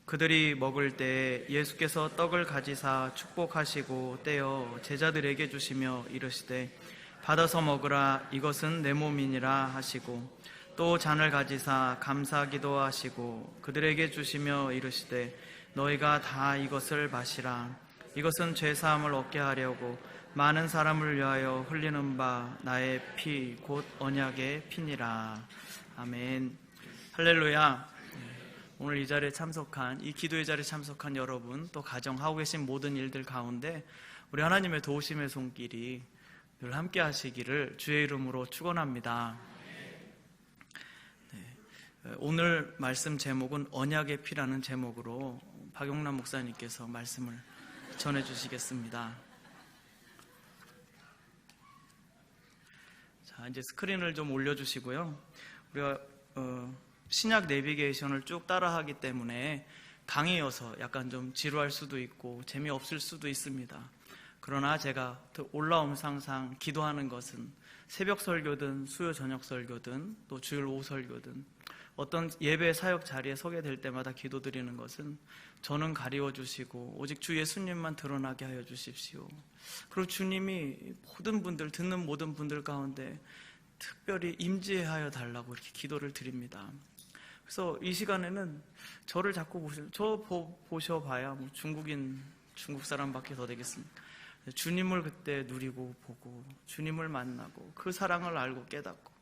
그들이 먹을 때 예수께서 떡을 가지사 축복하시고 떼어 제자들에게 주시며 이르시되 받아서 먹으라, 이것은 내 몸이니라 하시고, 또 잔을 가지사 감사기도 하시고 그들에게 주시며 이르시되 너희가 다 이것을 마시라, 이것은 죄사함을 얻게 하려고 많은 사람을 위하여 흘리는 바 나의 피 곧 언약의 피니라. 아멘. 할렐루야. 오늘 이 자리에 참석한, 이 기도의 자리에 참석한 여러분, 또 가정하고 계신 모든 일들 가운데 우리 하나님의 도우심의 손길이 늘 함께 하시기를 주의 이름으로 축원합니다. 오늘 말씀 제목은 언약의 피라는 제목으로 박용남 목사님께서 말씀을 전해주시겠습니다. 자, 이제 스크린을 좀 올려주시고요. 우리가 신약 내비게이션을 쭉 따라하기 때문에 강의여서 약간 좀 지루할 수도 있고 재미없을 수도 있습니다. 그러나 제가 올라오면서 항상 기도하는 것은 새벽 설교든 수요 저녁 설교든 또 주일 오후 설교든 어떤 예배 사역 자리에 서게 될 때마다 기도드리는 것은 저는 가리워 주시고 오직 주 예수님만 드러나게 하여 주십시오. 그리고 주님이 모든 분들, 듣는 모든 분들 가운데 특별히 임재하여 달라고 이렇게 기도를 드립니다. 그래서 이 시간에는 저를 자꾸 보셔봐야 뭐 중국 사람밖에 더 되겠습니까? 주님을 그때 누리고 보고 주님을 만나고 그 사랑을 알고 깨닫고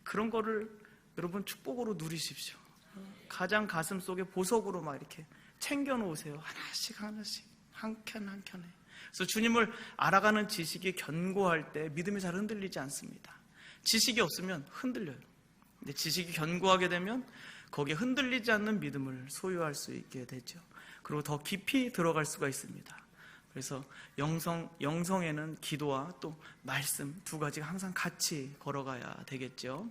그런 거를 여러분 축복으로 누리십시오. 가장 가슴 속에 보석으로 막 이렇게 챙겨 놓으세요. 하나씩 하나씩 한 켠 한 켠에. 그래서 주님을 알아가는 지식이 견고할 때 믿음이 잘 흔들리지 않습니다. 지식이 없으면 흔들려요. 근데 지식이 견고하게 되면 거기에 흔들리지 않는 믿음을 소유할 수 있게 되죠. 그리고 더 깊이 들어갈 수가 있습니다. 그래서 영성에는 기도와 또 말씀 두 가지가 항상 같이 걸어가야 되겠죠.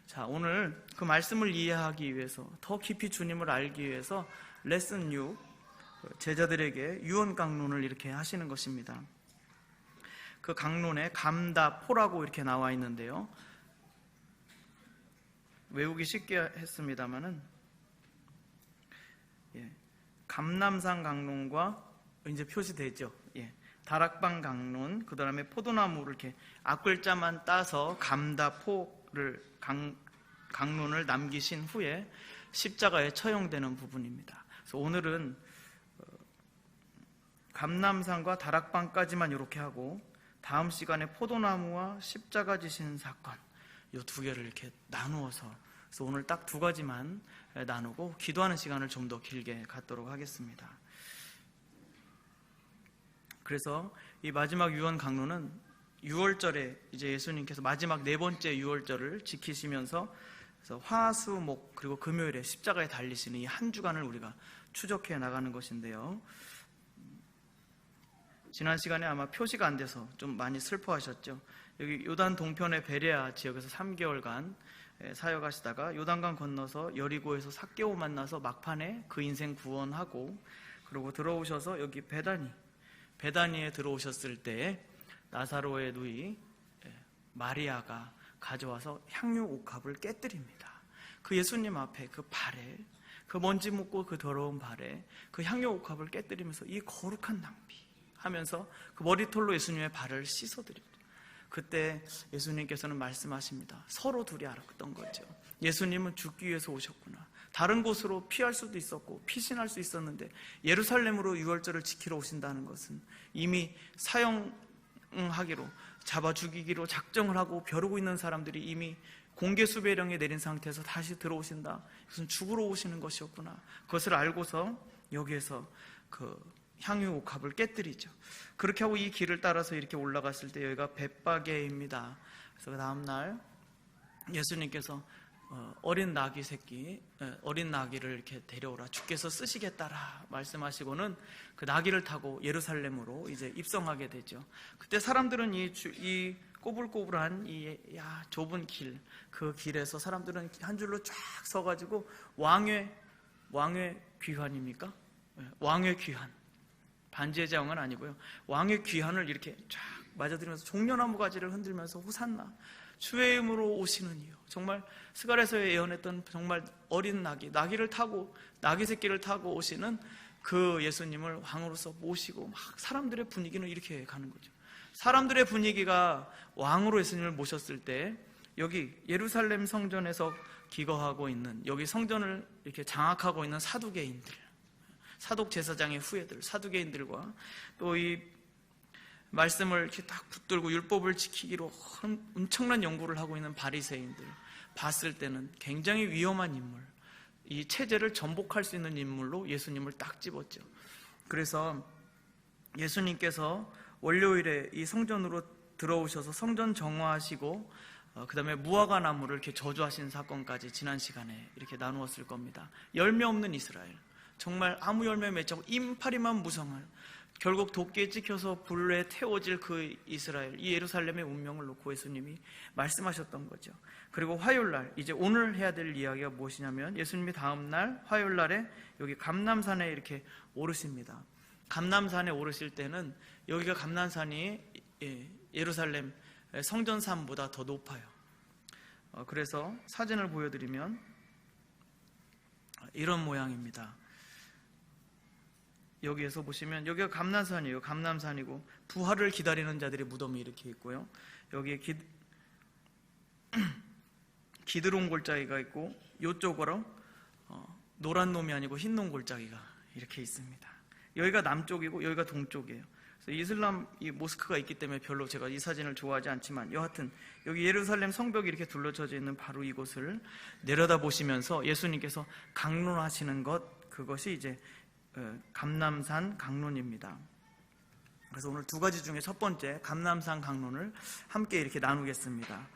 자, 오늘 그 말씀을 이해하기 위해서 더 깊이 주님을 알기 위해서 레슨 6 제자들에게 유언 강론을 이렇게 하시는 것입니다. 그 강론에 감다포라고 이렇게 나와 있는데요. 외우기 쉽게 했습니다만은 감남산 강론과 이제 표시되죠. 다락방 강론, 그 다음에 포도나무를 이렇게 앞글자만 따서 감다포를 강론을 남기신 후에 십자가에 처형되는 부분입니다. 그래서 오늘은 감남산과 다락방까지만 이렇게 하고 다음 시간에 포도나무와 십자가 지신 사건 이 두 개를 이렇게 나누어서 그래서 오늘 딱 두 가지만 나누고 기도하는 시간을 좀 더 길게 갖도록 하겠습니다. 그래서 이 마지막 유언 강론은 6월절에 이제 예수님께서 마지막 네 번째 6월절을 지키시면서 그래서 화, 수, 목 그리고 금요일에 십자가에 달리시는 이 한 주간을 우리가 추적해 나가는 것인데요. 지난 시간에 아마 표시가 안 돼서 좀 많이 슬퍼하셨죠. 여기 요단 동편의 베레아 지역에서 3개월간 사역하시다가 요단강 건너서 여리고에서 삭개오 만나서 막판에 그 인생 구원하고 그리고 들어오셔서 여기 베다니에 들어오셨을 때 나사로의 누이 마리아가 가져와서 향유 옥합을 깨뜨립니다. 그 예수님 앞에 그 발에 그 먼지 묻고 그 더러운 발에 그 향유 옥합을 깨뜨리면서 이 거룩한 낭비 하면서 그 머리털로 예수님의 발을 씻어드립니다. 그때 예수님께서는 말씀하십니다. 서로 둘이 알았던 거죠. 예수님은 죽기 위해서 오셨구나. 다른 곳으로 피할 수도 있었고 피신할 수 있었는데 예루살렘으로 유월절을 지키러 오신다는 것은 이미 사형하기로 잡아 죽이기로 작정을 하고 벼르고 있는 사람들이 이미 공개 수배령이 내린 상태에서 다시 들어오신다. 이것은 죽으러 오시는 것이었구나. 그것을 알고서 여기에서 그 향유 옥합을 깨뜨리죠. 그렇게 하고 이 길을 따라서 이렇게 올라갔을 때 여기가 벳바게입니다. 그래서 그 다음날 예수님께서 어린 나귀를 이렇게 데려오라, 주께서 쓰시겠다라 말씀하시고는 그 나귀를 타고 예루살렘으로 이제 입성하게 되죠. 그때 사람들은 이 꼬불꼬불한 이 좁은 길, 그 길에서 사람들은 한 줄로 쫙 서가지고 왕의 귀환입니까? 왕의 귀환, 반지의 제왕은 아니고요. 왕의 귀환을 이렇게 쫙 맞아들이면서 종려나무 가지를 흔들면서 호산나, 주의 이름으로 오시는 이요. 정말 스가랴서에 예언했던 정말 어린 나귀를 타고, 나귀 새끼를 타고 오시는 그 예수님을 왕으로서 모시고 막 사람들의 분위기는 이렇게 가는 거죠. 사람들의 분위기가 왕으로 예수님을 모셨을 때 여기 예루살렘 성전에서 기거하고 있는, 여기 성전을 이렇게 장악하고 있는 사두개인들, 사독 제사장의 후예들, 사두개인들과 또 이 말씀을 이렇게 딱 붙들고 율법을 지키기로 엄청난 연구를 하고 있는 바리새인들 봤을 때는 굉장히 위험한 인물, 이 체제를 전복할 수 있는 인물로 예수님을 딱 집었죠. 그래서 예수님께서 월요일에 이 성전으로 들어오셔서 성전 정화하시고 그 다음에 무화과 나무를 이렇게 저주하신 사건까지 지난 시간에 이렇게 나누었을 겁니다. 열매 없는 이스라엘, 정말 아무 열매 맺지 않고 임파리만 무성한, 결국 도끼에 찍혀서 불에 태워질 그 이스라엘, 이 예루살렘의 운명을 놓고 예수님이 말씀하셨던 거죠. 그리고 화요일날, 이제 오늘 해야 될 이야기가 무엇이냐면, 예수님이 다음날 화요일날에 여기 감람산에 이렇게 오르십니다. 감람산에 오르실 때는 여기가 감람산이 예루살렘 성전산보다 더 높아요. 그래서 사진을 보여드리면 이런 모양입니다. 여기에서 보시면 여기가 감람산이에요. 감람산이고 부활을 기다리는 자들의 무덤이 이렇게 있고요. 여기에 기드론 골짜기가 있고 이쪽으로 노란 놈이 아니고 흰 놈 골짜기가 이렇게 있습니다. 여기가 남쪽이고 여기가 동쪽이에요. 그래서 이슬람 이 모스크가 있기 때문에 별로 제가 이 사진을 좋아하지 않지만, 여하튼 여기 예루살렘 성벽이 이렇게 둘러쳐져 있는 바로 이곳을 내려다 보시면서 예수님께서 강론하시는 것, 그것이 이제 감람산 강론입니다. 그래서 오늘 두 가지 중에 첫 번째 감람산 강론을 함께 이렇게 나누겠습니다.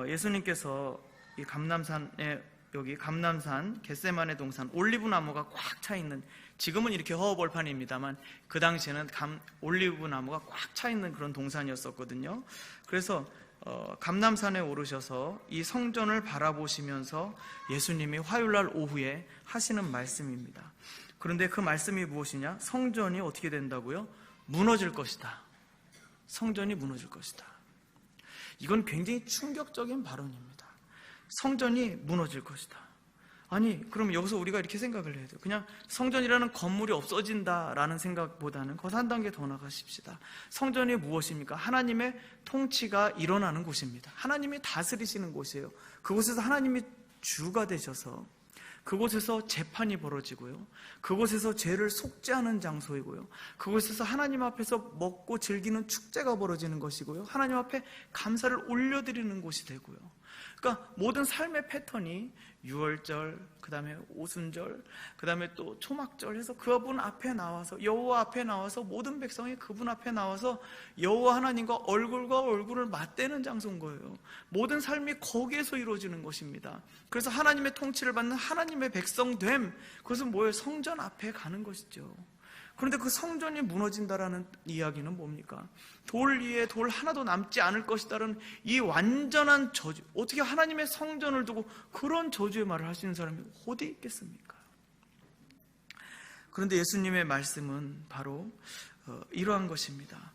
예수님께서 이 감람산에, 여기 감람산 겟세마네 동산 올리브 나무가 꽉 차 있는, 지금은 이렇게 허허벌판입니다만 그 당시에는 올리브 나무가 꽉 차 있는 그런 동산이었었거든요. 그래서 감람산에 오르셔서 이 성전을 바라보시면서 예수님이 화요일날 오후에 하시는 말씀입니다. 그런데 그 말씀이 무엇이냐? 성전이 어떻게 된다고요? 무너질 것이다. 성전이 무너질 것이다. 이건 굉장히 충격적인 발언입니다. 성전이 무너질 것이다. 아니, 그럼 여기서 우리가 이렇게 생각을 해야 돼요. 그냥 성전이라는 건물이 없어진다라는 생각보다는 거기서 한 단계 더 나가십시다. 성전이 무엇입니까? 하나님의 통치가 일어나는 곳입니다. 하나님이 다스리시는 곳이에요. 그곳에서 하나님이 주가 되셔서 그곳에서 재판이 벌어지고요, 그곳에서 죄를 속죄하는 장소이고요, 그곳에서 하나님 앞에서 먹고 즐기는 축제가 벌어지는 것이고요, 하나님 앞에 감사를 올려드리는 곳이 되고요. 그러니까 모든 삶의 패턴이 유월절, 그 다음에 오순절, 그 다음에 또 초막절 해서 그분 앞에 나와서, 여호와 앞에 나와서, 모든 백성이 그분 앞에 나와서 여호와 하나님과 얼굴과 얼굴을 맞대는 장소인 거예요. 모든 삶이 거기에서 이루어지는 것입니다. 그래서 하나님의 통치를 받는 하나님의 백성됨, 그것은 뭐예요? 성전 앞에 가는 것이죠. 그런데 그 성전이 무너진다라는 이야기는 뭡니까? 돌 위에 돌 하나도 남지 않을 것이다라는 이 완전한 저주, 어떻게 하나님의 성전을 두고 그런 저주의 말을 하시는 사람이 어디 있겠습니까? 그런데 예수님의 말씀은 바로 이러한 것입니다.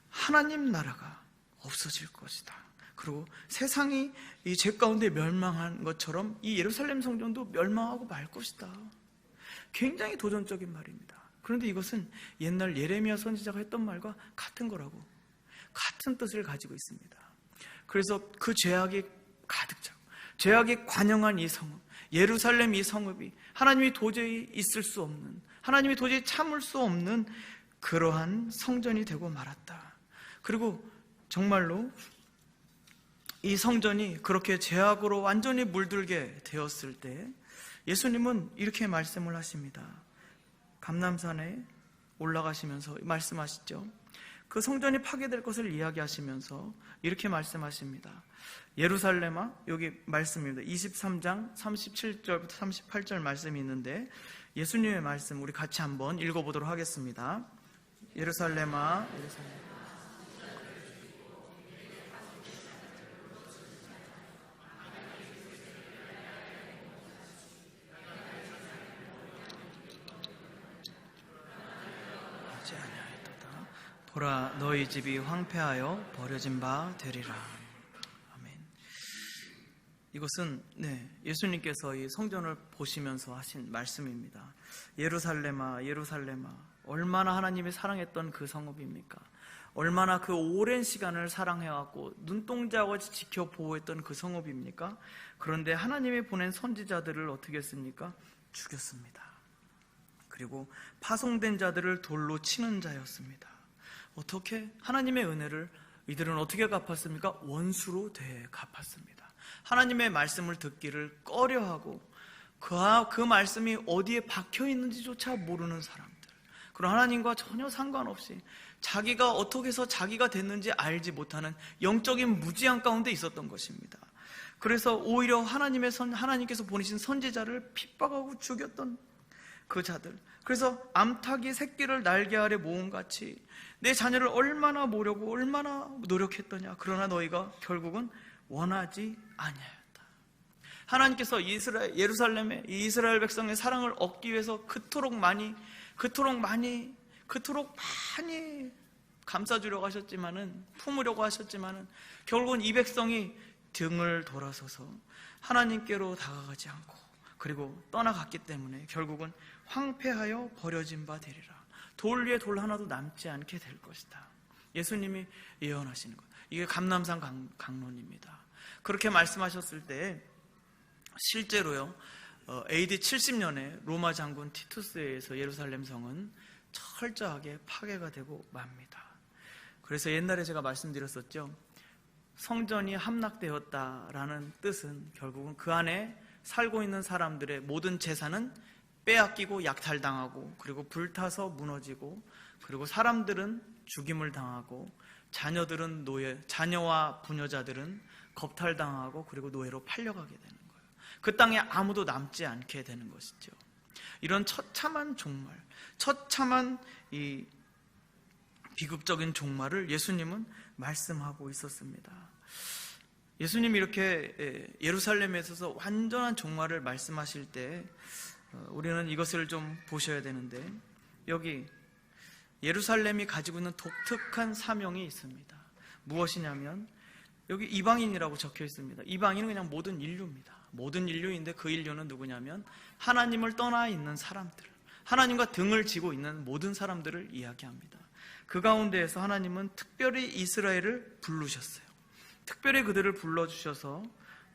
하나님 나라가 없어질 것이다. 그리고 세상이 이 죄 가운데 멸망한 것처럼 이 예루살렘 성전도 멸망하고 말 것이다. 굉장히 도전적인 말입니다. 그런데 이것은 옛날 예레미야 선지자가 했던 말과 같은 거라고, 같은 뜻을 가지고 있습니다. 그래서 그 죄악이 가득 차고 죄악이 관영한 이 성읍, 예루살렘 이 성읍이 하나님이 도저히 있을 수 없는, 하나님이 도저히 참을 수 없는 그러한 성전이 되고 말았다. 그리고 정말로 이 성전이 그렇게 죄악으로 완전히 물들게 되었을 때 예수님은 이렇게 말씀을 하십니다. 감람산에 올라가시면서 말씀하시죠. 그 성전이 파괴될 것을 이야기하시면서 이렇게 말씀하십니다. 예루살렘아, 여기 말씀입니다. 23장 37절부터 38절 말씀이 있는데 예수님의 말씀 우리 같이 한번 읽어보도록 하겠습니다. 예루살렘아, 예루살렘. 보라, 너희 집이 황폐하여 버려진 바 되리라. 아멘. 이것은 예수님께서 이 성전을 보시면서 하신 말씀입니다. 예루살렘아 예루살렘아 얼마나 하나님이 사랑했던 그 성읍입니까? 얼마나 그 오랜 시간을 사랑해왔고 눈동자같이 지켜 보호했던 그 성읍입니까? 그런데 하나님이 보낸 선지자들을 어떻게 했습니까? 죽였습니다. 그리고 파송된 자들을 돌로 치는 자였습니다. 어떻게? 하나님의 은혜를 이들은 어떻게 갚았습니까? 원수로 갚았습니다. 하나님의 말씀을 듣기를 꺼려하고 그 말씀이 어디에 박혀 있는지조차 모르는 사람들, 그리고 하나님과 전혀 상관없이 자기가 어떻게 해서 자기가 됐는지 알지 못하는 영적인 무지함 가운데 있었던 것입니다. 그래서 오히려 하나님께서 보내신 선지자를 핍박하고 죽였던 그 자들, 그래서 암탉이 새끼를 날개 아래 모음같이 내 자녀를 얼마나 모려고 얼마나 노력했더냐, 그러나 너희가 결국은 원하지 아니하였다. 하나님께서 예루살렘의 이 이스라엘 백성의 사랑을 얻기 위해서 그토록 많이 감싸주려고 하셨지만은, 품으려고 하셨지만은 결국은 이 백성이 등을 돌아서서 하나님께로 다가가지 않고 그리고 떠나갔기 때문에 결국은 황폐하여 버려진 바 되리라. 돌 위에 돌 하나도 남지 않게 될 것이다. 예수님이 예언하시는 것, 이게 감람산 강론입니다. 그렇게 말씀하셨을 때 실제로요, AD 70년에 로마 장군 티투스에 의해서 예루살렘 성은 철저하게 파괴가 되고 맙니다. 그래서 옛날에 제가 말씀드렸었죠. 성전이 함락되었다라는 뜻은 결국은 그 안에 살고 있는 사람들의 모든 재산은 빼앗기고 약탈당하고 그리고 불타서 무너지고 그리고 사람들은 죽임을 당하고 자녀와 부녀자들은 겁탈당하고 그리고 노예로 팔려가게 되는 거예요. 그 땅에 아무도 남지 않게 되는 것이죠. 이런 처참한 종말, 처참한 이 비극적인 종말을 예수님은 말씀하고 있었습니다. 예수님이 이렇게 예루살렘에 있어서 완전한 종말을 말씀하실 때 우리는 이것을 좀 보셔야 되는데, 여기 예루살렘이 가지고 있는 독특한 사명이 있습니다. 무엇이냐면 여기 이방인이라고 적혀 있습니다. 이방인은 그냥 모든 인류입니다. 모든 인류인데 그 인류는 누구냐면 하나님을 떠나 있는 사람들, 하나님과 등을 지고 있는 모든 사람들을 이야기합니다. 그 가운데에서 하나님은 특별히 이스라엘을 부르셨어요. 특별히 그들을 불러주셔서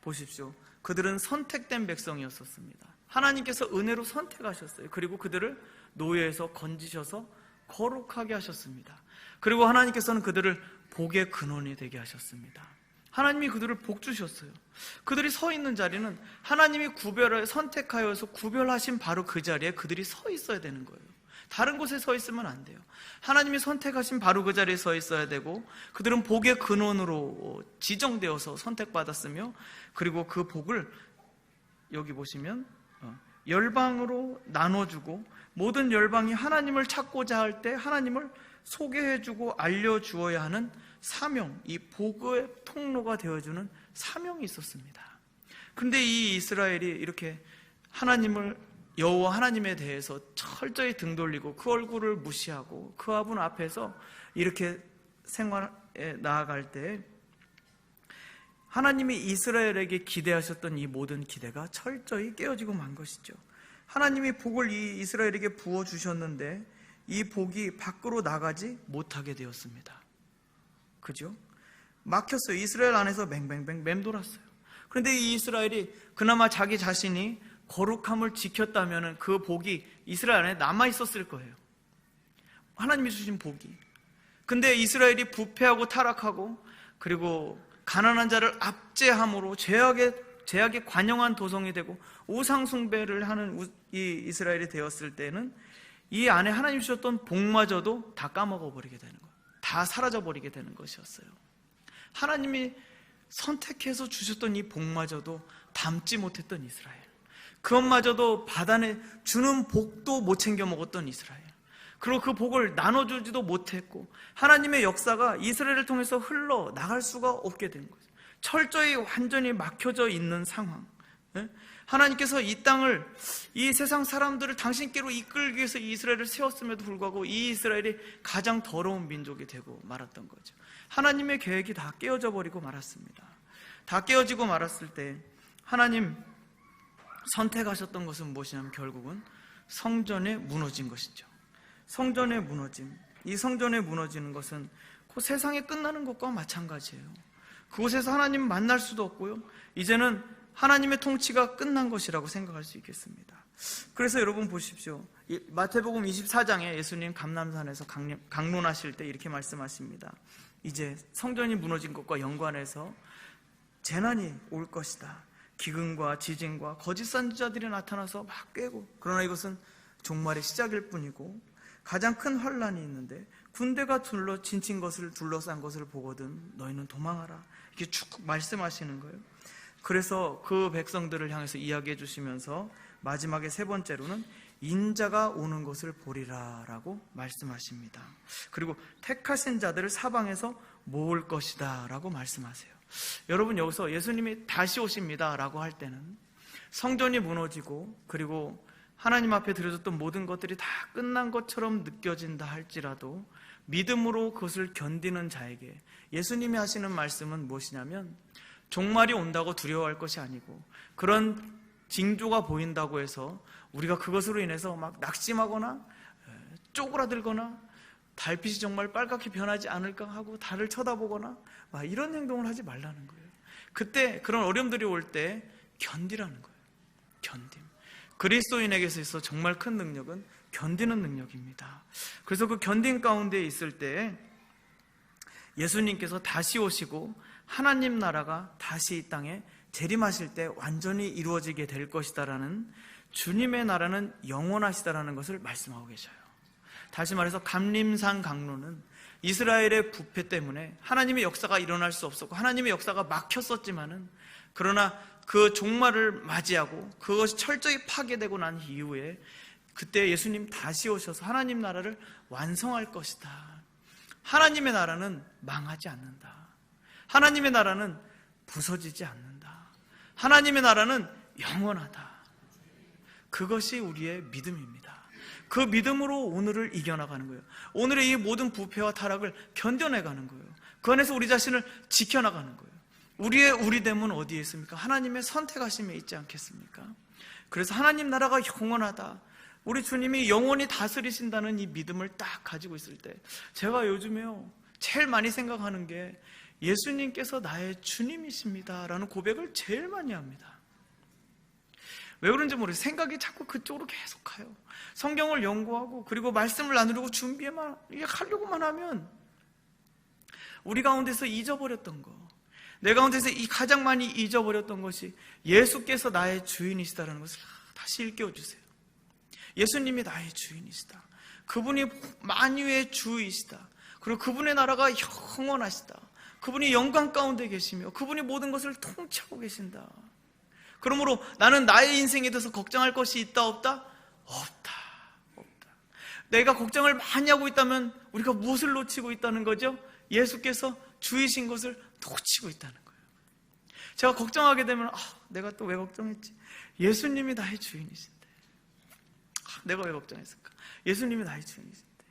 보십시오. 그들은 선택된 백성이었었습니다. 하나님께서 은혜로 선택하셨어요. 그리고 그들을 노예에서 건지셔서 거룩하게 하셨습니다. 그리고 하나님께서는 그들을 복의 근원이 되게 하셨습니다. 하나님이 그들을 복 주셨어요. 그들이 서 있는 자리는 하나님이 선택하여서 구별하신 바로 그 자리에 그들이 서 있어야 되는 거예요. 다른 곳에 서 있으면 안 돼요. 하나님이 선택하신 바로 그 자리에 서 있어야 되고, 그들은 복의 근원으로 지정되어서 선택받았으며, 그리고 그 복을 여기 보시면 열방으로 나눠주고, 모든 열방이 하나님을 찾고자 할 때 하나님을 소개해주고 알려주어야 하는 사명, 이 복의 통로가 되어주는 사명이 있었습니다. 그런데 이 이스라엘이 이렇게 여호와 하나님에 대해서 철저히 등 돌리고 그 얼굴을 무시하고 그분 앞에서 이렇게 생활에 나아갈 때 하나님이 이스라엘에게 기대하셨던 이 모든 기대가 철저히 깨어지고 만 것이죠. 하나님이 복을 이 이스라엘에게 부어주셨는데 이 복이 밖으로 나가지 못하게 되었습니다. 그죠? 막혔어요. 이스라엘 안에서 맹맹맹 맴돌았어요. 그런데 이 이스라엘이 그나마 자기 자신이 거룩함을 지켰다면 그 복이 이스라엘 안에 남아있었을 거예요. 하나님이 주신 복이. 근데 이스라엘이 부패하고 타락하고 그리고 가난한 자를 압제함으로 죄악에 관영한 도성이 되고 우상숭배를 하는 이 이스라엘이 되었을 때는 이 안에 하나님이 주셨던 복마저도 다 까먹어버리게 되는 거예요. 다 사라져버리게 되는 것이었어요. 하나님이 선택해서 주셨던 이 복마저도 담지 못했던 이스라엘, 그것마저도 받아내 주는 복도 못 챙겨 먹었던 이스라엘, 그리고 그 복을 나눠주지도 못했고 하나님의 역사가 이스라엘을 통해서 흘러나갈 수가 없게 된 거죠. 철저히 완전히 막혀져 있는 상황. 하나님께서 이 땅을, 이 세상 사람들을 당신께로 이끌기 위해서 이스라엘을 세웠음에도 불구하고 이 이스라엘이 가장 더러운 민족이 되고 말았던 거죠. 하나님의 계획이 다 깨어져 버리고 말았습니다. 다 깨어지고 말았을 때 하나님 선택하셨던 것은 무엇이냐면 결국은 성전에 무너진 것이죠. 성전에 무너짐. 이 성전에 무너지는 것은 그 세상이 끝나는 것과 마찬가지예요. 그곳에서 하나님 만날 수도 없고요, 이제는 하나님의 통치가 끝난 것이라고 생각할 수 있겠습니다. 그래서 여러분 보십시오. 마태복음 24장에 예수님 감람산에서 강론하실 때 이렇게 말씀하십니다. 이제 성전이 무너진 것과 연관해서 재난이 올 것이다. 기근과 지진과 거짓 선지자들이 나타나서 막 꿰고, 그러나 이것은 종말의 시작일 뿐이고 가장 큰 환란이 있는데 군대가 진친 것을 둘러싼 것을 보거든 너희는 도망하라. 이렇게 쭉 말씀하시는 거예요. 그래서 그 백성들을 향해서 이야기해 주시면서 마지막에 세 번째로는 인자가 오는 것을 보리라 라고 말씀하십니다. 그리고 택하신 자들을 사방에서 모을 것이다 라고 말씀하세요. 여러분, 여기서 예수님이 다시 오십니다 라고 할 때는 성전이 무너지고 그리고 하나님 앞에 드려졌던 모든 것들이 다 끝난 것처럼 느껴진다 할지라도 믿음으로 그것을 견디는 자에게 예수님이 하시는 말씀은 무엇이냐면, 종말이 온다고 두려워할 것이 아니고 그런 징조가 보인다고 해서 우리가 그것으로 인해서 막 낙심하거나 쪼그라들거나 달빛이 정말 빨갛게 변하지 않을까 하고 달을 쳐다보거나 막 이런 행동을 하지 말라는 거예요. 그때 그런 어려움들이 올 때 견디라는 거예요. 견딤. 그리스도인에게서 있어 정말 큰 능력은 견디는 능력입니다. 그래서 그 견딘 가운데 있을 때 예수님께서 다시 오시고 하나님 나라가 다시 이 땅에 재림하실 때 완전히 이루어지게 될 것이다라는, 주님의 나라는 영원하시다라는 것을 말씀하고 계셔요. 다시 말해서 감림산 강론은 이스라엘의 부패 때문에 하나님의 역사가 일어날 수 없었고 하나님의 역사가 막혔었지만은, 그러나 그 종말을 맞이하고 그것이 철저히 파괴되고 난 이후에 그때 예수님 다시 오셔서 하나님 나라를 완성할 것이다. 하나님의 나라는 망하지 않는다. 하나님의 나라는 부서지지 않는다. 하나님의 나라는 영원하다. 그것이 우리의 믿음입니다. 그 믿음으로 오늘을 이겨나가는 거예요. 오늘의 이 모든 부패와 타락을 견뎌내가는 거예요. 그 안에서 우리 자신을 지켜나가는 거예요. 우리의 우리됨은 어디에 있습니까? 하나님의 선택하심에 있지 않겠습니까? 그래서 하나님 나라가 영원하다, 우리 주님이 영원히 다스리신다는 이 믿음을 딱 가지고 있을 때, 제가 요즘에요 제일 많이 생각하는 게 예수님께서 나의 주님이십니다 라는 고백을 제일 많이 합니다. 왜 그런지 모르겠어요. 생각이 자꾸 그쪽으로 계속 가요. 성경을 연구하고 그리고 말씀을 나누려고 준비만 하려고만 하면 우리 가운데서 잊어버렸던 거, 내 가운데서 이 가장 많이 잊어버렸던 것이 예수께서 나의 주인이시다라는 것을 다시 일깨워주세요. 예수님이 나의 주인이시다. 그분이 만유의 주이시다. 그리고 그분의 나라가 영원하시다. 그분이 영광 가운데 계시며 그분이 모든 것을 통치하고 계신다. 그러므로 나는 나의 인생에 대해서 걱정할 것이 있다 없다? 없다. 내가 걱정을 많이 하고 있다면 우리가 무엇을 놓치고 있다는 거죠? 예수께서 주이신 것을 놓치고 있다는 거예요. 제가 걱정하게 되면 내가 또 왜 걱정했지? 예수님이 나의 주인이신데. 내가 왜 걱정했을까? 예수님이 나의 주인이신데.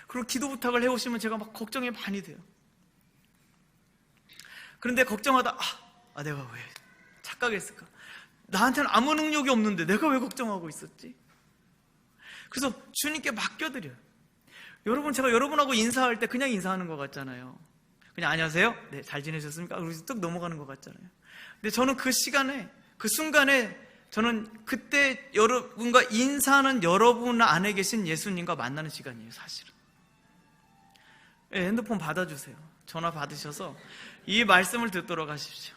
그리고 기도 부탁을 해오시면 제가 막 걱정이 많이 돼요. 그런데 걱정하다 내가 왜 착각했을까? 나한테는 아무 능력이 없는데 내가 왜 걱정하고 있었지? 그래서 주님께 맡겨드려요. 여러분, 제가 여러분하고 인사할 때 그냥 인사하는 것 같잖아요. 그냥 안녕하세요? 네, 잘 지내셨습니까? 그래서 뚝 넘어가는 것 같잖아요. 근데 저는 그 시간에, 그 순간에 저는 그때 여러분과 인사하는 여러분 안에 계신 예수님과 만나는 시간이에요, 사실은. 네, 핸드폰 받아주세요. 전화 받으셔서 이 말씀을 듣도록 하십시오.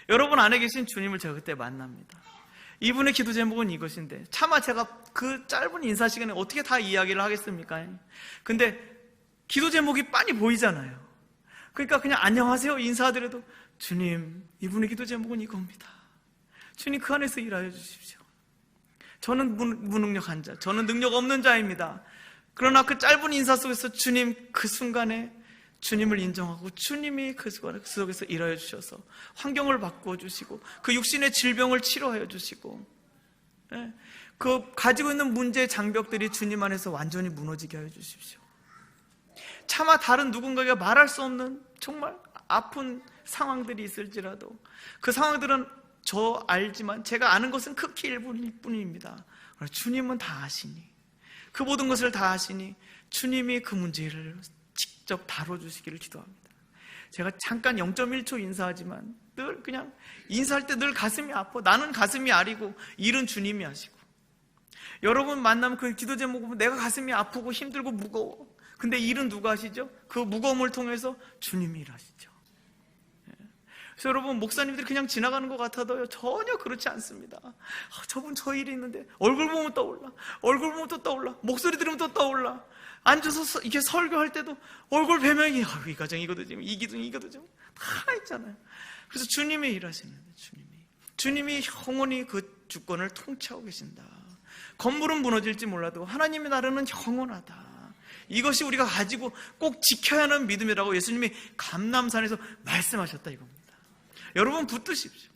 여러분 안에 계신 주님을 제가 그때 만납니다. 이분의 기도 제목은 이것인데, 차마 제가 그 짧은 인사 시간에 어떻게 다 이야기를 하겠습니까? 근데 기도 제목이 빤히 보이잖아요. 그러니까 그냥 안녕하세요 인사하더라도, 주님, 이분의 기도 제목은 이겁니다. 주님, 그 안에서 일하여 주십시오. 저는 무능력한 자, 저는 능력 없는 자입니다. 그러나 그 짧은 인사 속에서 주님, 그 순간에 주님을 인정하고 주님이 그 속에서 일하여 주셔서 환경을 바꿔주시고 그 육신의 질병을 치료하여 주시고, 그 가지고 있는 문제의 장벽들이 주님 안에서 완전히 무너지게 하여 주십시오. 차마 다른 누군가가 말할 수 없는 정말 아픈 상황들이 있을지라도 그 상황들은 저 알지만 제가 아는 것은 극히 일부일 뿐입니다. 주님은 다 아시니, 그 모든 것을 다 아시니 주님이 그 문제를 직접 다뤄주시기를 기도합니다. 제가 잠깐 0.1초 인사하지만 늘 그냥 인사할 때 늘 가슴이 아파. 나는 가슴이 아리고 일은 주님이 하시고, 여러분 만나면 그 기도 제목 보면 내가 가슴이 아프고 힘들고 무거워. 근데 일은 누가 하시죠? 그 무거움을 통해서 주님이 일하시죠. 그래서 여러분, 목사님들이 그냥 지나가는 것 같아도요, 전혀 그렇지 않습니다. 저분 저 일이 있는데 얼굴 보면 떠올라, 얼굴 보면 또 떠올라, 목소리 들으면 또 떠올라. 앉아서 이렇게 설교할 때도 얼굴 배명이, 이 가정 이거도 이 기둥 이거도 다 있잖아요. 그래서 주님이 일하시는데, 주님이 영원히 그 주권을 통치하고 계신다. 건물은 무너질지 몰라도 하나님의 나라는 영원하다. 이것이 우리가 가지고 꼭 지켜야 하는 믿음이라고 예수님이 감람산에서 말씀하셨다 이겁니다. 여러분 붙드십시오.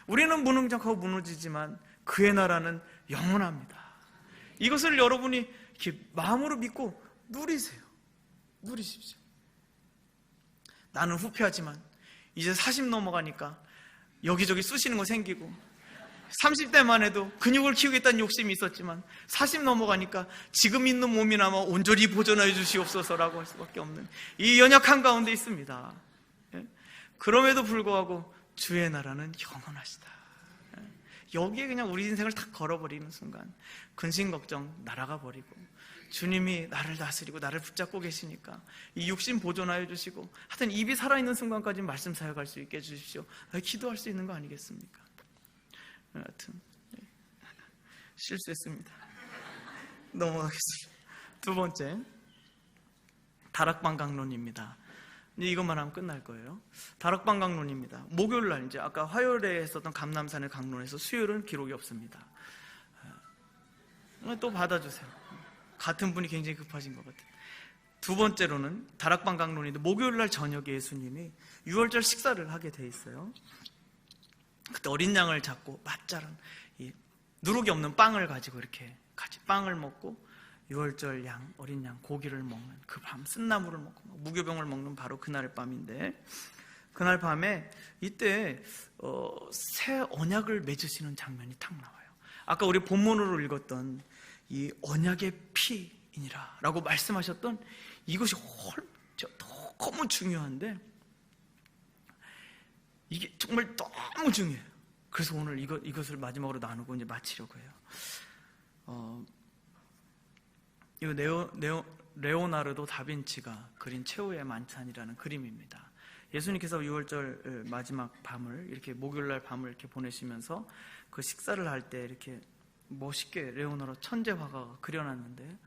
우리는 무능력하고 무너지지만 그의 나라는 영원합니다. 이것을 여러분이 이렇게 마음으로 믿고 누리세요. 누리십시오. 나는 후회하지만 이제 40 넘어가니까 여기저기 쑤시는 거 생기고, 30대만 해도 근육을 키우겠다는 욕심이 있었지만 40 넘어가니까 지금 있는 몸이나마 온전히 보존해 주시옵소서라고 할 수밖에 없는 이 연약한 가운데 있습니다. 그럼에도 불구하고 주의 나라는 영원하시다. 여기에 그냥 우리 인생을 탁 걸어버리는 순간 근심 걱정 날아가 버리고, 주님이 나를 다스리고 나를 붙잡고 계시니까 이 육신 보존하여 주시고, 하여튼 입이 살아있는 순간까지 말씀 사역할 수 있게 해주십시오. 기도할 수 있는 거 아니겠습니까? 하여튼 실수했습니다. 넘어가겠습니다. 두 번째, 다락방 강론입니다. 이것만 하면 끝날 거예요. 다락방 강론입니다. 목요일 날, 이제 아까 화요일에 했었던 감람산의 강론에서 수요일은 기록이 없습니다. 또 받아주세요. 같은 분이 굉장히 급하신 것 같아요. 두 번째로는 다락방 강론인데, 목요일 날 저녁에 예수님이 유월절 식사를 하게 돼 있어요. 그때 어린 양을 잡고 맛잘은 이 누룩이 없는 빵을 가지고 이렇게 같이 빵을 먹고, 유월절 양, 어린 양, 고기를 먹는 그 밤, 쓴나물을 먹고 무교병을 먹는 바로 그날 밤인데, 그날 밤에 이때 새 언약을 맺으시는 장면이 탁 나와요. 아까 우리 본문으로 읽었던 이 언약의 피이니라 라고 말씀하셨던 이것이 너무 중요한데, 이게 정말 너무 중요해요. 그래서 오늘 이것을 마지막으로 나누고 이제 마치려고 해요. 이거 레오나르도 다빈치가 그린 최후의 만찬이라는 그림입니다. 예수님께서 6월절 마지막 밤을, 이렇게 목요일날 밤을 이렇게 보내시면서 그 식사를 할 때 이렇게 멋있게 레오나르도 천재 화가가 그려놨는데,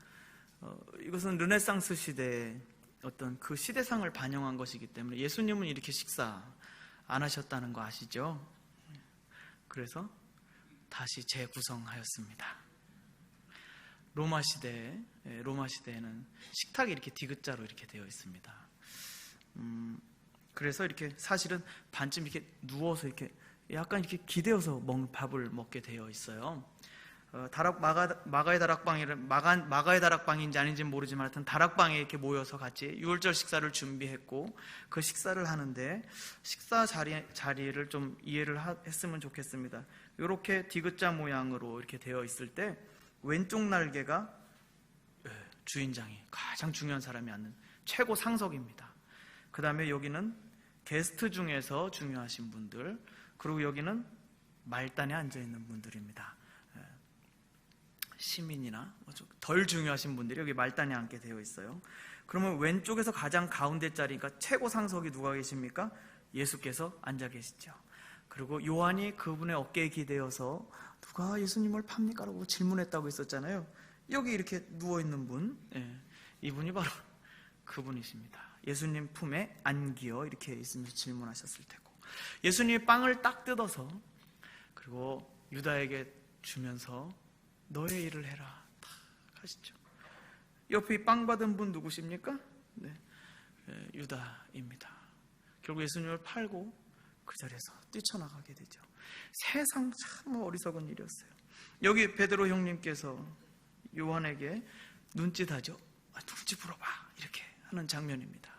이것은 르네상스 시대의 어떤 그 시대상을 반영한 것이기 때문에 예수님은 이렇게 식사 안 하셨다는 거 아시죠? 그래서 다시 재구성하였습니다. 로마 시대에는 식탁이 이렇게 디귿자로 이렇게 되어 있습니다. 그래서 이렇게 사실은 반쯤 이렇게 누워서 이렇게 약간 이렇게 기대어서 밥을 먹게 되어 있어요. 마가의 다락방인지 아닌지는 모르지만 하여튼 다락방에 이렇게 모여서 같이 유월절 식사를 준비했고, 그 식사를 하는데 식사 자리를 좀 이해를 했으면 좋겠습니다. 이렇게 디귿자 모양으로 이렇게 되어 있을 때 왼쪽 날개가 주인장이 가장 중요한 사람이 앉는 최고 상석입니다. 그 다음에 여기는 게스트 중에서 중요하신 분들, 그리고 여기는 말단에 앉아있는 분들입니다. 시민이나 덜 중요하신 분들이 여기 말단에 앉게 되어 있어요. 그러면 왼쪽에서 가장 가운데 자리가 최고 상석이 누가 계십니까? 예수께서 앉아 계시죠. 그리고 요한이 그분의 어깨에 기대어서 누가 예수님을 팝니까? 라고 질문했다고 했었잖아요. 여기 이렇게 누워있는 분, 이분이 바로 그분이십니다. 예수님 품에 안기어 이렇게 있으면서 질문하셨을 테고, 예수님이 빵을 딱 뜯어서 그리고 유다에게 주면서 너의 일을 해라 딱 하시죠. 옆에 이 빵 받은 분 누구십니까? 유다입니다. 결국 예수님을 팔고 그 자리에서 뛰쳐나가게 되죠. 세상 참 어리석은 일이었어요. 여기 베드로 형님께서 요한에게 눈짓하죠. 눈치 풀어봐 이렇게 하는 장면입니다.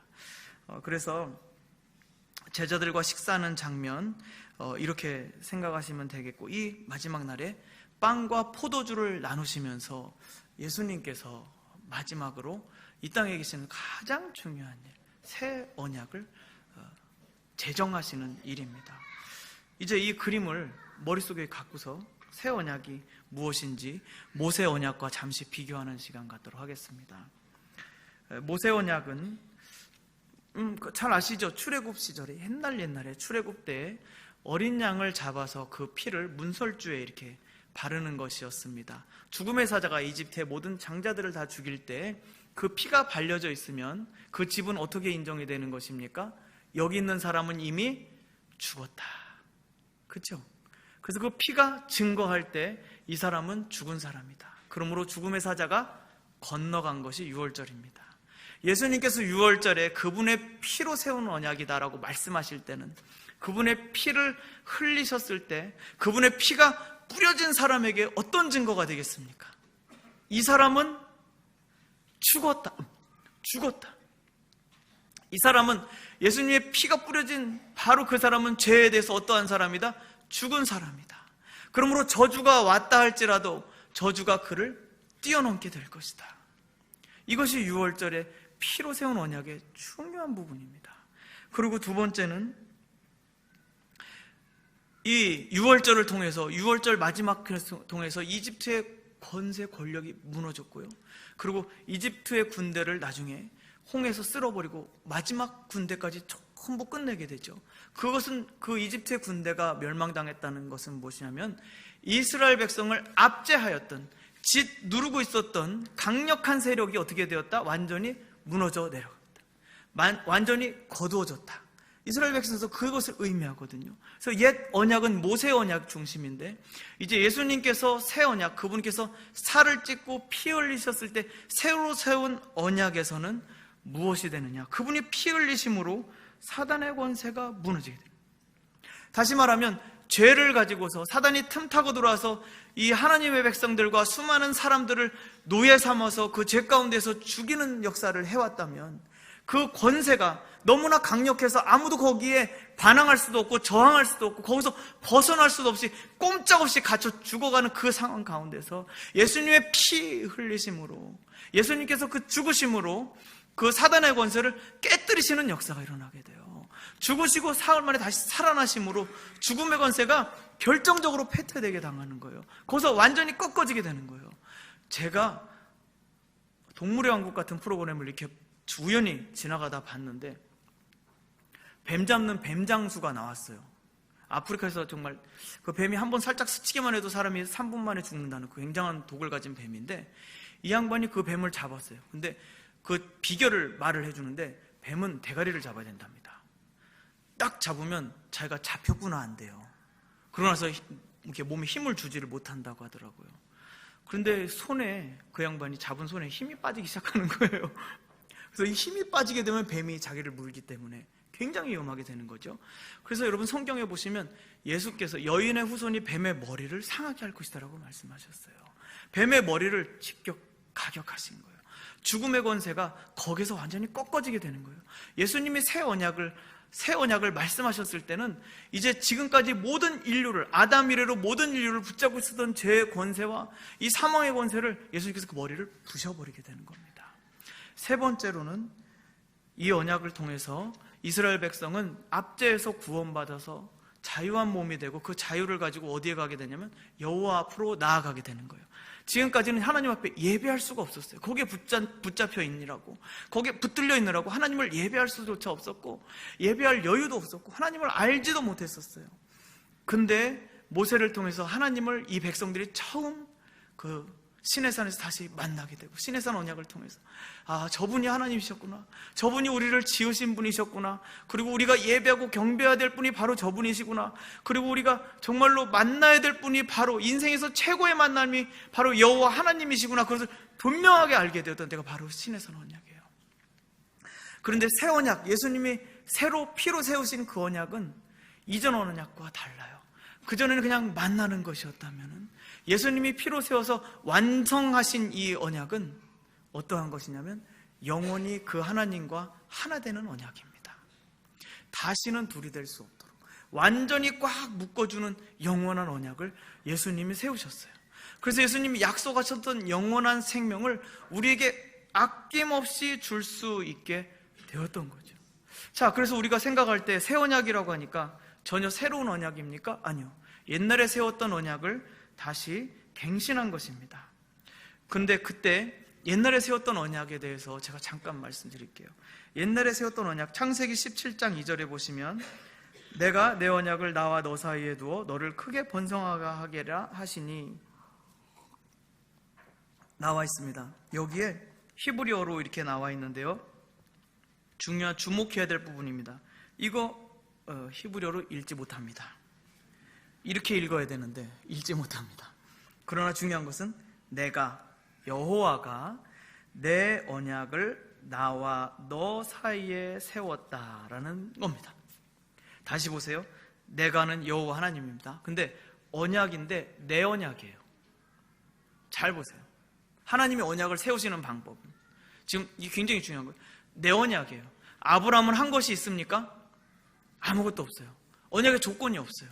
그래서 제자들과 식사하는 장면, 이렇게 생각하시면 되겠고, 이 마지막 날에 빵과 포도주를 나누시면서 예수님께서 마지막으로 이 땅에 계시는 가장 중요한 일, 새 언약을 제정하시는 일입니다. 이제 이 그림을 머릿속에 갖고서 새 언약이 무엇인지 모세 언약과 잠시 비교하는 시간 갖도록 하겠습니다. 모세 언약은 잘 아시죠? 출애굽 시절에 옛날에 출애굽 때 어린 양을 잡아서 그 피를 문설주에 이렇게 바르는 것이었습니다. 죽음의 사자가 이집트의 모든 장자들을 다 죽일 때 그 피가 발려져 있으면 그 집은 어떻게 인정이 되는 것입니까? 여기 있는 사람은 이미 죽었다. 그렇죠? 그래서 그 피가 증거할 때 이 사람은 죽은 사람이다. 그러므로 죽음의 사자가 건너간 것이 유월절입니다. 예수님께서 유월절에 그분의 피로 세운 언약이다라고 말씀하실 때는 그분의 피를 흘리셨을 때 그분의 피가 뿌려진 사람에게 어떤 증거가 되겠습니까? 이 사람은 죽었다. 이 사람은 예수님의 피가 뿌려진 바로 그 사람은 죄에 대해서 어떠한 사람이다? 죽은 사람이다. 그러므로 저주가 왔다 할지라도 저주가 그를 뛰어넘게 될 것이다. 이것이 유월절에 피로 세운 언약의 중요한 부분입니다. 그리고 두 번째는 이 유월절을 통해서 유월절 마지막을 통해서 이집트의 권세 권력이 무너졌고요. 그리고 이집트의 군대를 나중에 홍해에서 쓸어버리고 마지막 군대까지 전부 끝내게 되죠. 그것은 그 이집트의 군대가 멸망당했다는 것은 무엇이냐면 이스라엘 백성을 압제하였던 짓 누르고 있었던 강력한 세력이 어떻게 되었다? 완전히 무너져 내려갔다. 완전히 거두어졌다. 이스라엘 백성에서 그것을 의미하거든요. 그래서 옛 언약은 모세 언약 중심인데 이제 예수님께서 새 언약, 그분께서 살을 찢고 피 흘리셨을 때 새로 세운 언약에서는 무엇이 되느냐? 그분이 피 흘리심으로 사단의 권세가 무너지게 됩니다. 다시 말하면 죄를 가지고서 사단이 틈타고 들어와서 이 하나님의 백성들과 수많은 사람들을 노예 삼아서 그 죄 가운데서 죽이는 역사를 해왔다면 그 권세가 너무나 강력해서 아무도 거기에 반항할 수도 없고 저항할 수도 없고 거기서 벗어날 수도 없이 꼼짝없이 갇혀 죽어가는 그 상황 가운데서 예수님의 피 흘리심으로 예수님께서 그 죽으심으로 그 사단의 권세를 깨뜨리시는 역사가 일어나게 돼요. 죽으시고 사흘 만에 다시 살아나심으로 죽음의 권세가 결정적으로 패퇴되게 당하는 거예요. 거기서 완전히 꺾어지게 되는 거예요. 제가 동물의 왕국 같은 프로그램을 이렇게 우연히 지나가다 봤는데 뱀 잡는 뱀 장수가 나왔어요. 아프리카에서 정말 그 뱀이 한번 살짝 스치기만 해도 사람이 3분 만에 죽는다는 그 굉장한 독을 가진 뱀인데 이 양반이 그 뱀을 잡았어요. 근데 그 비결을 말을 해주는데 뱀은 대가리를 잡아야 된답니다. 딱 잡으면 자기가 잡혔구나 안 돼요. 그러고 나서 이렇게 몸에 힘을 주지를 못한다고 하더라고요. 그런데 손에 그 양반이 잡은 손에 힘이 빠지기 시작하는 거예요. 그래서 이 힘이 빠지게 되면 뱀이 자기를 물기 때문에 굉장히 위험하게 되는 거죠. 그래서 여러분 성경에 보시면 예수께서 여인의 후손이 뱀의 머리를 상하게 할 것이다라고 말씀하셨어요. 뱀의 머리를 직접 가격하신 거예요. 죽음의 권세가 거기서 완전히 꺾어지게 되는 거예요. 예수님이 새 언약을 말씀하셨을 때는 이제 지금까지 모든 인류를 아담 이래로 모든 인류를 붙잡고 있었던 죄의 권세와 이 사망의 권세를 예수님께서 그 머리를 부셔버리게 되는 겁니다. 세 번째로는 이 언약을 통해서 이스라엘 백성은 압제에서 구원받아서 자유한 몸이 되고 그 자유를 가지고 어디에 가게 되냐면 여호와 앞으로 나아가게 되는 거예요. 지금까지는 하나님 앞에 예배할 수가 없었어요. 거기에 붙잡혀 있느라고, 거기에 붙들려 있느라고 하나님을 예배할 수조차 없었고 예배할 여유도 없었고 하나님을 알지도 못했었어요. 근데 모세를 통해서 하나님을 이 백성들이 처음 그 시내산에서 다시 만나게 되고 시내산 언약을 통해서 아, 저분이 하나님이셨구나, 저분이 우리를 지으신 분이셨구나, 그리고 우리가 예배하고 경배해야 될 분이 바로 저분이시구나, 그리고 우리가 정말로 만나야 될 분이 바로 인생에서 최고의 만남이 바로 여호와 하나님이시구나, 그것을 분명하게 알게 되었던 때가 바로 시내산 언약이에요. 그런데 새 언약, 예수님이 새로 피로 세우신 그 언약은 이전 언약과 달라요. 그전에는 그냥 만나는 것이었다면 예수님이 피로 세워서 완성하신 이 언약은 어떠한 것이냐면 영원히 그 하나님과 하나 되는 언약입니다. 다시는 둘이 될 수 없도록 완전히 꽉 묶어주는 영원한 언약을 예수님이 세우셨어요. 그래서 예수님이 약속하셨던 영원한 생명을 우리에게 아낌없이 줄 수 있게 되었던 거죠. 자, 그래서 우리가 생각할 때 새 언약이라고 하니까 전혀 새로운 언약입니까? 아니요. 옛날에 세웠던 언약을 다시 갱신한 것입니다. 근데 그때 옛날에 세웠던 언약에 대해서 제가 잠깐 말씀드릴게요. 옛날에 세웠던 언약, 창세기 17장 2절에 보시면 내가 내 언약을 나와 너 사이에 두어 너를 크게 번성하게 하게라 하시니 나와 있습니다. 여기에 히브리어로 이렇게 나와 있는데요, 주목해야 될 부분입니다. 이거 히브리어로 읽지 못합니다. 이렇게 읽어야 되는데 읽지 못합니다. 그러나 중요한 것은 내가 여호와가 내 언약을 나와 너 사이에 세웠다라는 겁니다. 다시 보세요. 내가는 여호와 하나님입니다. 근데 언약인데 내 언약이에요. 잘 보세요. 하나님이 언약을 세우시는 방법은 지금 이게 굉장히 중요한 거예요. 내 언약이에요. 아브라함은 한 것이 있습니까? 아무것도 없어요. 언약에 조건이 없어요.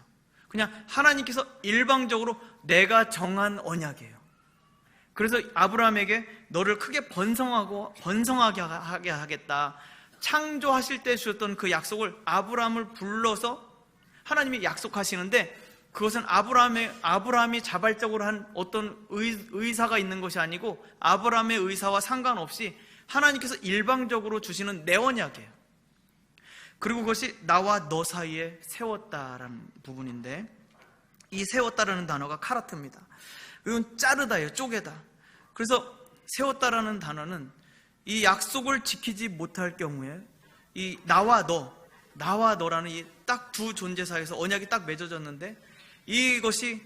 그냥 하나님께서 일방적으로 내가 정한 언약이에요. 그래서 아브라함에게 너를 크게 번성하게 하겠다, 창조하실 때 주셨던 그 약속을 아브라함을 불러서 하나님이 약속하시는데, 그것은 아브라함이 자발적으로 한 어떤 의사가 있는 것이 아니고 아브라함의 의사와 상관없이 하나님께서 일방적으로 주시는 내 언약이에요. 그리고 그것이 나와 너 사이에 세웠다라는 부분인데, 이 세웠다라는 단어가 카라트입니다. 이건 자르다예요. 쪼개다. 그래서 세웠다라는 단어는 이 약속을 지키지 못할 경우에 이 나와 너라는 이 딱 두 존재 사이에서 언약이 딱 맺어졌는데 이것이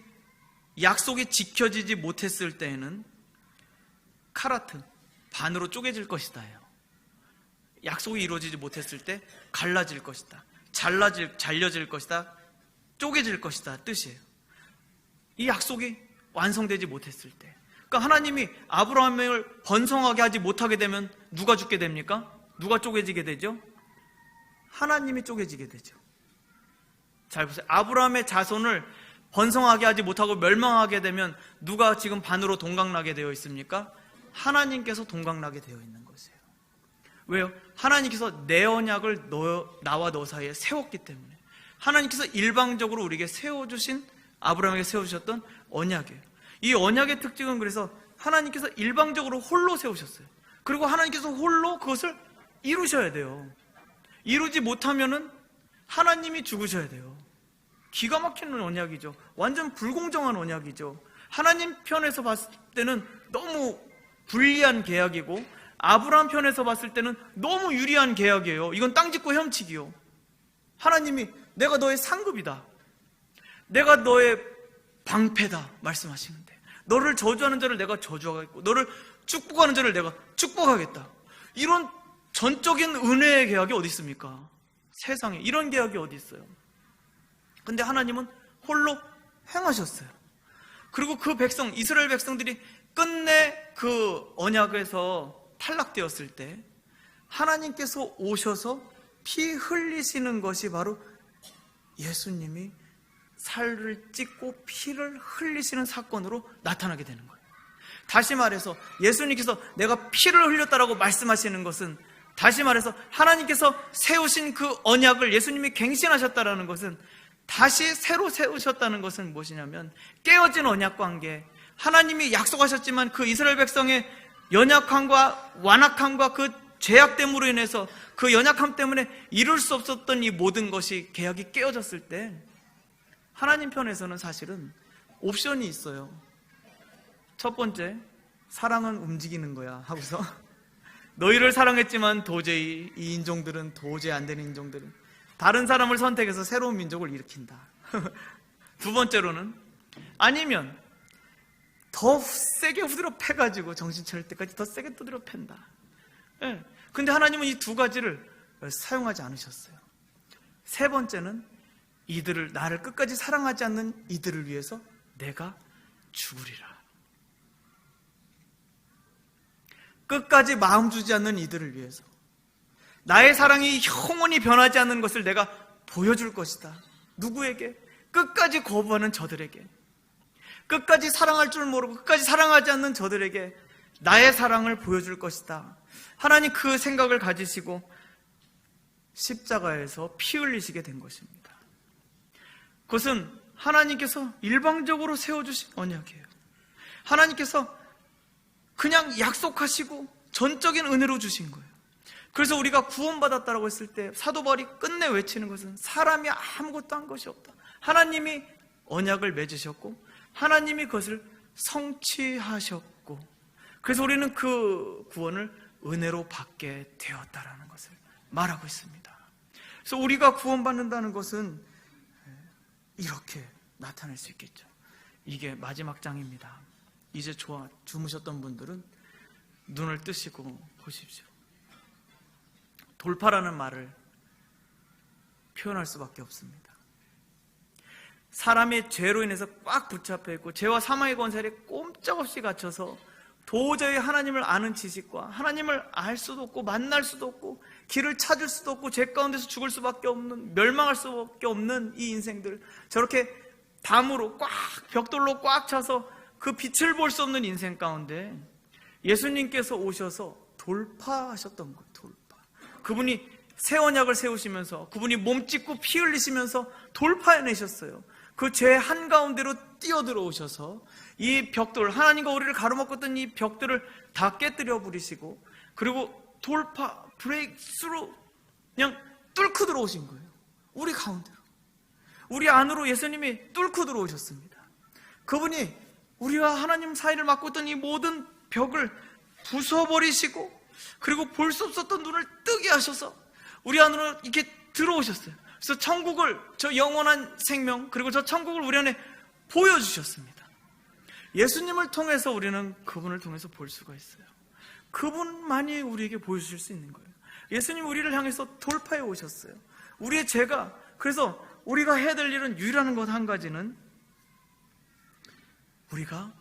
약속이 지켜지지 못했을 때에는 카라트, 반으로 쪼개질 것이다예요. 약속이 이루어지지 못했을 때 갈라질 것이다, 잘려질 것이다, 쪼개질 것이다 뜻이에요. 이 약속이 완성되지 못했을 때, 그러니까 하나님이 아브라함을 번성하게 하지 못하게 되면 누가 죽게 됩니까? 누가 쪼개지게 되죠? 하나님이 쪼개지게 되죠. 잘 보세요. 아브라함의 자손을 번성하게 하지 못하고 멸망하게 되면 누가 지금 반으로 동강나게 되어 있습니까? 하나님께서 동강나게 되어 있는 것이에요. 왜요? 하나님께서 내 언약을 나와 너 사이에 세웠기 때문에. 하나님께서 일방적으로 우리에게 세워주신, 아브라함에게 세워주셨던 언약이에요. 이 언약의 특징은 그래서 하나님께서 일방적으로 홀로 세우셨어요. 그리고 하나님께서 홀로 그것을 이루셔야 돼요. 이루지 못하면은 하나님이 죽으셔야 돼요. 기가 막히는 언약이죠. 완전 불공정한 언약이죠. 하나님 편에서 봤을 때는 너무 불리한 계약이고 아브라함 편에서 봤을 때는 너무 유리한 계약이에요. 이건 땅 짓고 헤엄치기요. 하나님이 내가 너의 상급이다, 내가 너의 방패다 말씀하시는데, 너를 저주하는 자를 내가 저주하겠고 너를 축복하는 자를 내가 축복하겠다. 이런 전적인 은혜의 계약이 어디 있습니까? 세상에 이런 계약이 어디 있어요? 근데 하나님은 홀로 행하셨어요. 그리고 그 백성, 이스라엘 백성들이 끝내 그 언약에서 탈락되었을 때 하나님께서 오셔서 피 흘리시는 것이 바로 예수님이 살을 찢고 피를 흘리시는 사건으로 나타나게 되는 거예요. 다시 말해서 예수님께서 내가 피를 흘렸다라고 말씀하시는 것은, 다시 말해서 하나님께서 세우신 그 언약을 예수님이 갱신하셨다라는 것은, 다시 새로 세우셨다는 것은 무엇이냐면 깨어진 언약 관계, 하나님이 약속하셨지만 그 이스라엘 백성의 연약함과 완악함과 그 죄악됨으로 인해서 그 연약함 때문에 이룰 수 없었던 이 모든 것이, 계약이 깨어졌을 때 하나님 편에서는 사실은 옵션이 있어요. 첫 번째, 사랑은 움직이는 거야 하고서 너희를 사랑했지만 도저히 이 인종들은 도저히 안 되는 인종들은 다른 사람을 선택해서 새로운 민족을 일으킨다. 두 번째로는, 아니면 더 세게 후드려 패가지고 정신 차릴 때까지 더 세게 두드려 팬다. 예. 근데 하나님은 이 두 가지를 사용하지 않으셨어요. 세 번째는 이들을, 나를 끝까지 사랑하지 않는 이들을 위해서 내가 죽으리라. 끝까지 마음 주지 않는 이들을 위해서, 나의 사랑이 영원히 변하지 않는 것을 내가 보여줄 것이다. 누구에게? 끝까지 거부하는 저들에게, 끝까지 사랑할 줄 모르고 끝까지 사랑하지 않는 저들에게 나의 사랑을 보여줄 것이다. 하나님 그 생각을 가지시고 십자가에서 피 흘리시게 된 것입니다. 그것은 하나님께서 일방적으로 세워주신 언약이에요. 하나님께서 그냥 약속하시고 전적인 은혜로 주신 거예요. 그래서 우리가 구원받았다고 했을 때 사도 바울이 끝내 외치는 것은 사람이 아무것도 한 것이 없다. 하나님이 언약을 맺으셨고 하나님이 그것을 성취하셨고, 그래서 우리는 그 구원을 은혜로 받게 되었다라는 것을 말하고 있습니다. 그래서 우리가 구원받는다는 것은 이렇게 나타낼 수 있겠죠. 이게 마지막 장입니다. 이제 주무셨던 분들은 눈을 뜨시고 보십시오. 돌파라는 말을 표현할 수밖에 없습니다. 사람의 죄로 인해서 꽉 붙잡혀 있고 죄와 사망의 권세에 꼼짝없이 갇혀서 도저히 하나님을 아는 지식과 하나님을 알 수도 없고 만날 수도 없고 길을 찾을 수도 없고 죄 가운데서 죽을 수밖에 없는, 멸망할 수밖에 없는 이 인생들, 저렇게 담으로 꽉, 벽돌로 꽉 차서 그 빛을 볼 수 없는 인생 가운데 예수님께서 오셔서 돌파하셨던 거예요. 돌파. 그분이 새 언약을 세우시면서 그분이 몸 찢고 피 흘리시면서 돌파해내셨어요. 그 죄 한가운데로 뛰어들어오셔서 이 벽돌, 하나님과 우리를 가로막았던 이 벽들을 다 깨뜨려 부리시고, 그리고 돌파, 브레이크스루, 그냥 뚫고 들어오신 거예요. 우리 가운데로, 우리 안으로 예수님이 뚫고 들어오셨습니다. 그분이 우리와 하나님 사이를 막고 있던 이 모든 벽을 부숴버리시고, 그리고 볼 수 없었던 눈을 뜨게 하셔서 우리 안으로 이렇게 들어오셨어요. 그래서 천국을, 저 영원한 생명, 그리고 저 천국을 우리 안에 보여주셨습니다. 예수님을 통해서 우리는 그분을 통해서 볼 수가 있어요. 그분만이 우리에게 보여주실 수 있는 거예요. 예수님 우리를 향해서 돌파해 오셨어요. 우리의 죄가, 그래서 우리가 해야 될 일은 유일한 것 한 가지는 우리가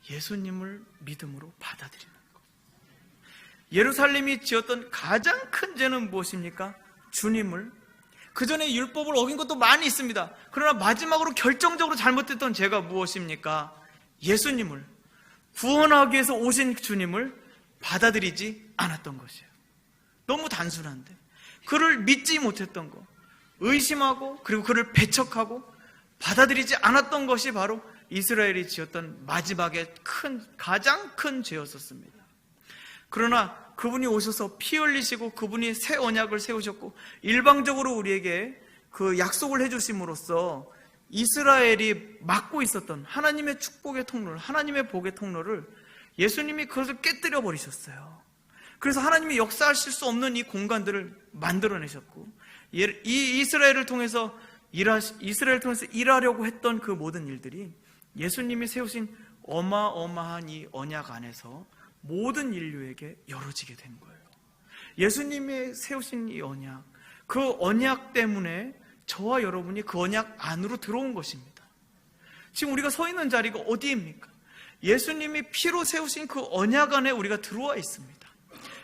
예수님을 믿음으로 받아들이는 것. 예루살렘이 지었던 가장 큰 죄는 무엇입니까? 주님을, 그 전에 율법을 어긴 것도 많이 있습니다. 그러나 마지막으로 결정적으로 잘못했던 죄가 무엇입니까? 예수님을, 구원하기 위해서 오신 주님을 받아들이지 않았던 것이에요. 너무 단순한데 그를 믿지 못했던 것, 의심하고 그리고 그를 배척하고 받아들이지 않았던 것이 바로 이스라엘이 지었던 마지막에 가장 큰 죄였었습니다. 그러나 그분이 오셔서 피 흘리시고 그분이 새 언약을 세우셨고 일방적으로 우리에게 그 약속을 해주심으로써 이스라엘이 막고 있었던 하나님의 축복의 통로를, 하나님의 복의 통로를 예수님이 그것을 깨뜨려 버리셨어요. 그래서 하나님이 역사하실 수 없는 이 공간들을 만들어내셨고, 이 이스라엘을 통해서 일하려고 했던 그 모든 일들이 예수님이 세우신 어마어마한 이 언약 안에서 모든 인류에게 열어지게 된 거예요. 예수님이 세우신 이 언약, 그 언약 때문에 저와 여러분이 그 언약 안으로 들어온 것입니다. 지금 우리가 서 있는 자리가 어디입니까? 예수님이 피로 세우신 그 언약 안에 우리가 들어와 있습니다.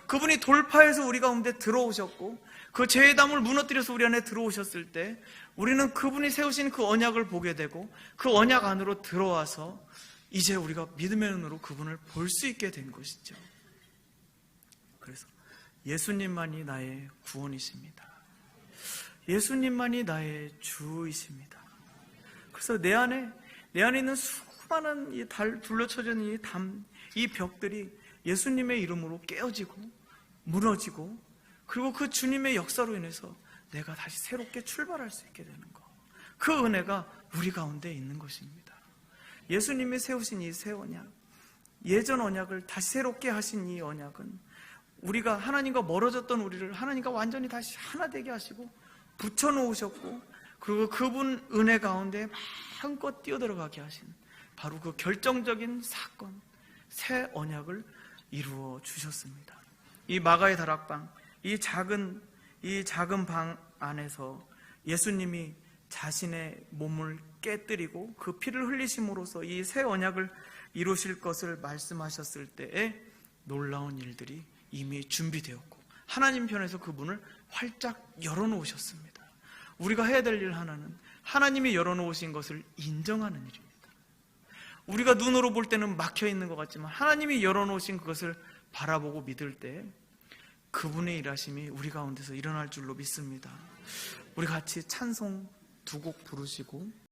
그분이 돌파해서 우리 가운데 들어오셨고 그 죄의 담을 무너뜨려서 우리 안에 들어오셨을 때 우리는 그분이 세우신 그 언약을 보게 되고 그 언약 안으로 들어와서 이제 우리가 믿음의 눈으로 그분을 볼 수 있게 된 것이죠. 그래서 예수님만이 나의 구원이십니다. 예수님만이 나의 주이십니다. 그래서 내 안에 있는 수많은 이 둘러쳐져 있는 이 벽들이 예수님의 이름으로 깨어지고 무너지고, 그리고 그 주님의 역사로 인해서 내가 다시 새롭게 출발할 수 있게 되는 것, 그 은혜가 우리 가운데 있는 것입니다. 예수님이 세우신 이 새 언약, 예전 언약을 다시 새롭게 하신 이 언약은 우리가 하나님과 멀어졌던 우리를 하나님과 완전히 다시 하나 되게 하시고 붙여놓으셨고, 그리고 그분 은혜 가운데 마음껏 뛰어들어가게 하신 바로 그 결정적인 사건, 새 언약을 이루어 주셨습니다. 이 마가의 다락방, 이 작은 방 안에서 예수님이 자신의 몸을 깨뜨리고 그 피를 흘리심으로써 이 새 언약을 이루실 것을 말씀하셨을 때에 놀라운 일들이 이미 준비되었고 하나님 편에서 그분을 활짝 열어놓으셨습니다. 우리가 해야 될 일 하나는 하나님이 열어놓으신 것을 인정하는 일입니다. 우리가 눈으로 볼 때는 막혀있는 것 같지만 하나님이 열어놓으신 그것을 바라보고 믿을 때 그분의 일하심이 우리 가운데서 일어날 줄로 믿습니다. 우리 같이 찬송 두 곡 부르시고